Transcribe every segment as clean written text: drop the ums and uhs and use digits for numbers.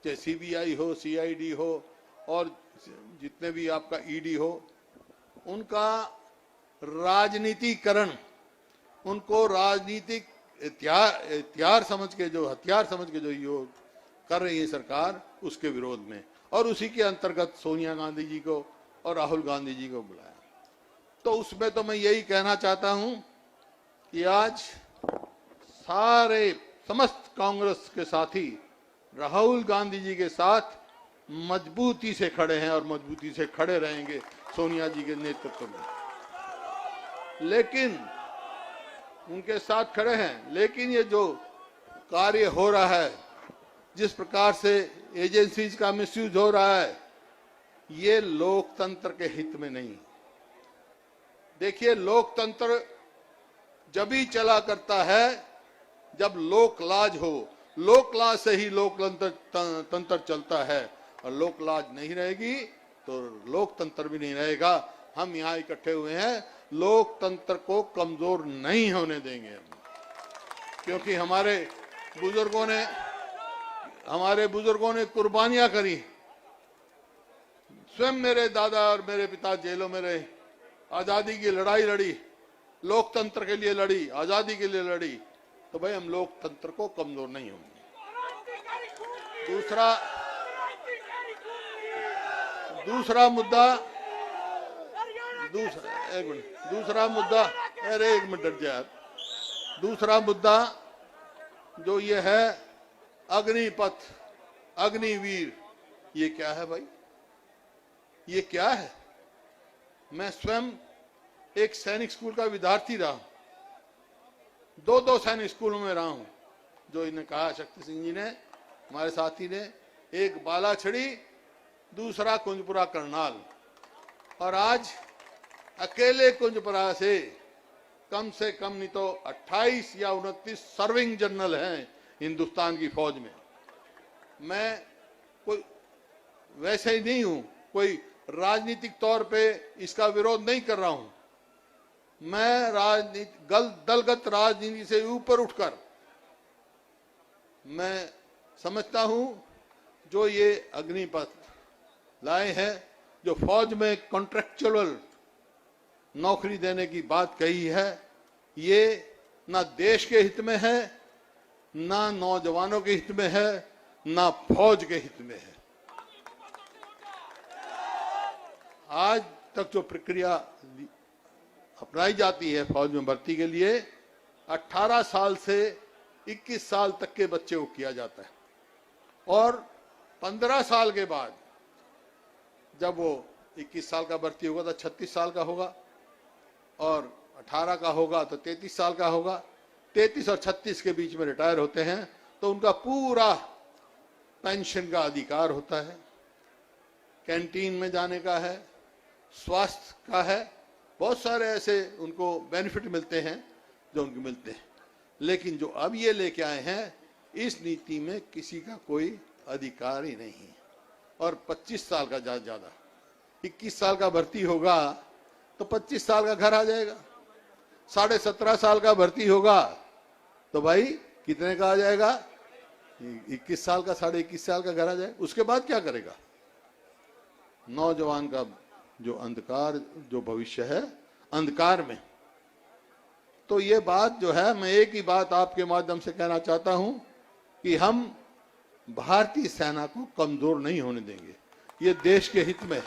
चाहे सीबीआई हो, सीआईडी हो और जितने भी आपका ईडी हो, उनका राजनीतिकरण, उनको राजनीतिक हथियार समझ के जो ये कर रही है सरकार, उसके विरोध में, और उसी के अंतर्गत सोनिया गांधी जी को और राहुल गांधी जी को बुलाया। तो उसमें तो मैं यही कहना चाहता हूं कि आज सारे समस्त कांग्रेस के साथी राहुल गांधी जी के साथ मजबूती से खड़े हैं और मजबूती से खड़े रहेंगे सोनिया जी के नेतृत्व में। लेकिन उनके साथ खड़े हैं, लेकिन ये जो कार्य हो रहा है, जिस प्रकार से एजेंसीज का मिसयूज हो रहा है, ये लोकतंत्र के हित में नहीं। देखिए, लोकतंत्र जब ही चला करता है जब लोकलाज हो। लोकलाज से ही लोकतंत्र चलता है, और लोकलाज नहीं रहेगी तो लोकतंत्र भी नहीं रहेगा। हम यहाँ इकट्ठे हुए हैं, लोकतंत्र को कमजोर नहीं होने देंगे हम, क्योंकि हमारे बुजुर्गों ने कुर्बानियां करी। स्वयं मेरे दादा और मेरे पिता जेलों में रहे, आजादी की लड़ाई लड़ी, लोकतंत्र के लिए लड़ी, आजादी के लिए लड़ी। तो भाई, हम लोकतंत्र को कमजोर नहीं होंगे। दूसरा मुद्दा, अरे एक मिनट डर जाए। दूसरा मुद्दा जो ये है, अग्निपथ, अग्निवीर, ये क्या है भाई? ये क्या है? मैं स्वयं एक सैनिक स्कूल का विद्यार्थी रहा, दो सैनिक स्कूलों में रहा हूं। जो इन्हें कहा शक्ति सिंह जी ने, हमारे साथी ने, एक बालाछड़ी, दूसरा कुंजपुरा करनाल, और आज अकेले कुंजपुरा से कम नहीं तो 28 या 29 सर्विंग जनरल हैं हिंदुस्तान की फौज में। मैं कोई वैसे ही नहीं हूं, कोई राजनीतिक तौर पे इसका विरोध नहीं कर रहा हूं। मैं दलगत राजनीति से ऊपर उठकर मैं समझता हूं, जो ये अग्निपथ लाए हैं, जो फौज में कॉन्ट्रेक्चुअल नौकरी देने की बात कही है, ये ना देश के हित में है, ना नौजवानों के हित में है, ना फौज के हित में है। आज तक जो प्रक्रिया अपनाई जाती है फौज में भर्ती के लिए, 18 साल से 21 साल तक के बच्चे को किया जाता है, और 15 साल के बाद जब वो 21 साल का भर्ती होगा तो 36 साल का होगा, और 18 का होगा तो 33 साल का होगा। 33 और 36 के बीच में रिटायर होते हैं तो उनका पूरा पेंशन का अधिकार होता है, कैंटीन में जाने का है, स्वास्थ्य का है, बहुत सारे ऐसे उनको बेनिफिट मिलते हैं जो उनको मिलते हैं। लेकिन जो अब ये लेके आए हैं, इस नीति में किसी का कोई अधिकार ही नहीं है। और 25 साल का ज्यादा 21 साल का भर्ती होगा तो 25 साल का घर आ जाएगा, 17.5 साल का भर्ती होगा तो भाई कितने का आ जाएगा? 21 साल का, 21.5 साल का घर आ जाएगा। उसके बाद क्या करेगा? नौजवान का जो अंधकार, जो भविष्य है, अंधकार में। तो ये बात जो है, मैं एक ही बात आपके माध्यम से कहना चाहता हूं कि हम भारतीय सेना को कमजोर नहीं होने देंगे, ये देश के हित में।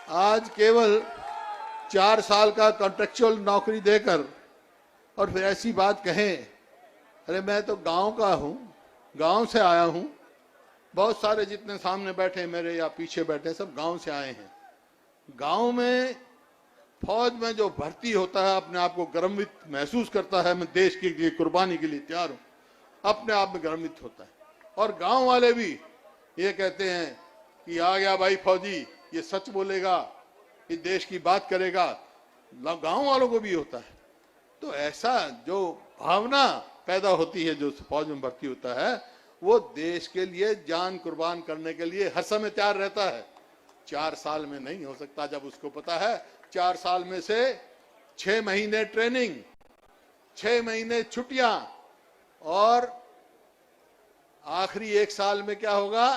आज केवल 4 साल का कॉन्ट्रेक्चुअल नौकरी देकर और फिर ऐसी बात कहें, अरे मैं तो गांव का हूं, गांव से आया हूं, बहुत सारे जितने सामने बैठे मेरे या पीछे बैठे सब गांव से आए हैं। गांव में फौज में जो भर्ती होता है, अपने आप को गर्वित महसूस करता है, मैं देश के लिए कुर्बानी के लिए तैयार हूं, अपने आप में गर्वित होता है। और गांव वाले भी ये कहते हैं कि आ गया भाई फौजी, ये सच बोलेगा, ये देश की बात करेगा, गांव वालों को भी होता है। तो ऐसा जो भावना पैदा होती है, जो फौज में भर्ती होता है, वो देश के लिए जान कुर्बान करने के लिए हर समय तैयार रहता है। 4 साल में नहीं हो सकता, जब उसको पता है 4 साल में से 6 महीने ट्रेनिंग, 6 महीने छुट्टियां और आखिरी 1 साल में क्या होगा,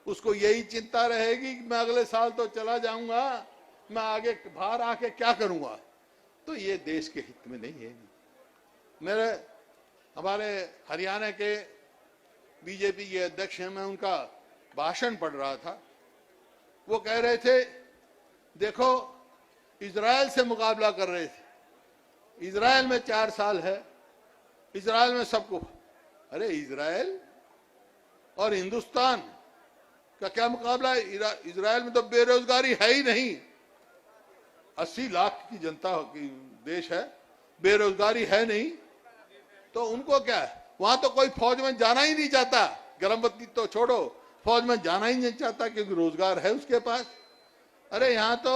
उसको यही चिंता रहेगी कि मैं अगले साल तो चला जाऊंगा, मैं आगे बाहर आके क्या करूंगा। तो ये देश के हित में नहीं है। मेरे हमारे हरियाणा के बीजेपी के अध्यक्ष हैं, मैं उनका भाषण पढ़ रहा था। वो कह रहे थे, देखो इजराइल से मुकाबला कर रहे थे, इजराइल में 4 साल है, इजराइल में सबको, अरे इजराइल और हिंदुस्तान का क्या मुकाबला है। इजराइल में तो बेरोजगारी है ही नहीं, 80 लाख की जनता की देश है, बेरोजगारी है नहीं, तो उनको क्या है, वहां तो कोई फौज में जाना ही नहीं चाहता, गर्म बत्ती तो छोड़ो, फौज में जाना ही नहीं चाहता क्योंकि रोजगार है उसके पास। अरे यहां तो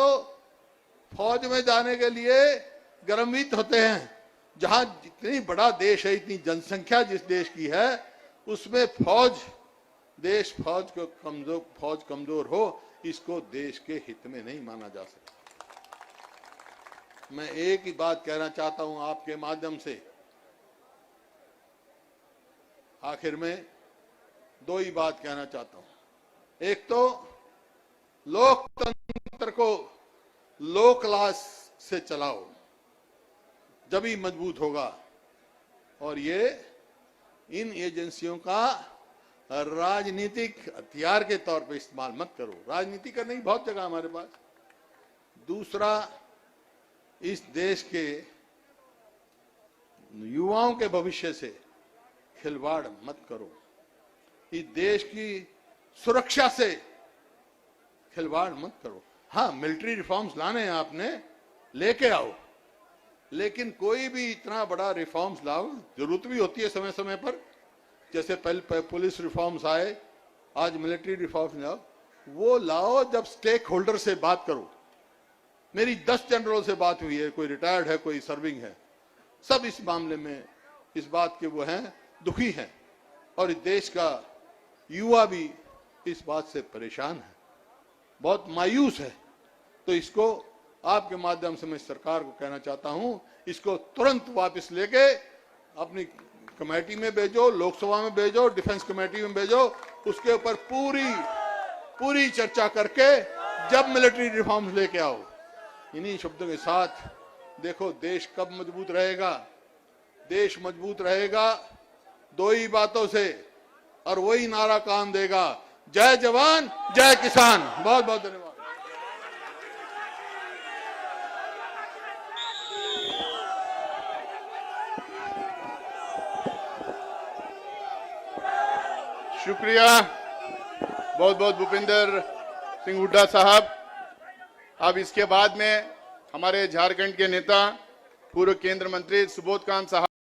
फौज में जाने के लिए गर्वित होते हैं, जहां जितनी बड़ा देश है, इतनी जनसंख्या जिस देश की है, उसमें फौज कमजोर हो, इसको देश के हित में नहीं माना जा सकता। मैं एक ही बात कहना चाहता हूं आपके माध्यम से, आखिर में 2 ही बात कहना चाहता हूं। एक तो लोकतंत्र को लो क्लास से चलाओ, जब ही मजबूत होगा, और ये इन एजेंसियों का राजनीतिक हथियार के तौर पे इस्तेमाल मत करो। राजनीति करने की बहुत जगह हमारे पास। दूसरा, इस देश के युवाओं के भविष्य से खिलवाड़ मत करो, इस देश की सुरक्षा से खिलवाड़ मत करो। हाँ, मिलिट्री रिफॉर्म्स लाने हैं आपने, लेके आओ, लेकिन कोई भी इतना बड़ा रिफॉर्म्स लाओ, जरूरत भी होती है समय समय पर, जैसे पहले पुलिस रिफॉर्म्स आए, आज मिलिट्री रिफॉर्म्स लाओ, वो लाओ जब स्टेक होल्डर से बात करो। मेरी 10 जनरलों से बात हुई है, कोई रिटायर्ड है, कोई सर्विंग है, सब इस मामले में इस बात के वो हैं, दुखी हैं, और इस देश का युवा भी इस बात से परेशान है, बहुत मायूस है। तो इसको आपके माध्यम से मैं सरकार को कहना चाहता हूं, इसको तुरंत वापस लेके अपनी कमेटी में भेजो, लोकसभा में भेजो, डिफेंस कमेटी में भेजो, उसके ऊपर पूरी चर्चा करके जब मिलिट्री रिफॉर्म्स लेके आओ। इन्हीं शब्दों के साथ देखो देश कब मजबूत रहेगा। देश मजबूत रहेगा 2 ही बातों से, और वही नारा काम देगा, जय जवान जय किसान। बहुत बहुत धन्यवाद। शुक्रिया बहुत बहुत भूपेंद्र सिंह हुड्डा साहब। अब इसके बाद में हमारे झारखंड के नेता पूर्व केंद्र मंत्री सुबोध कांत साहब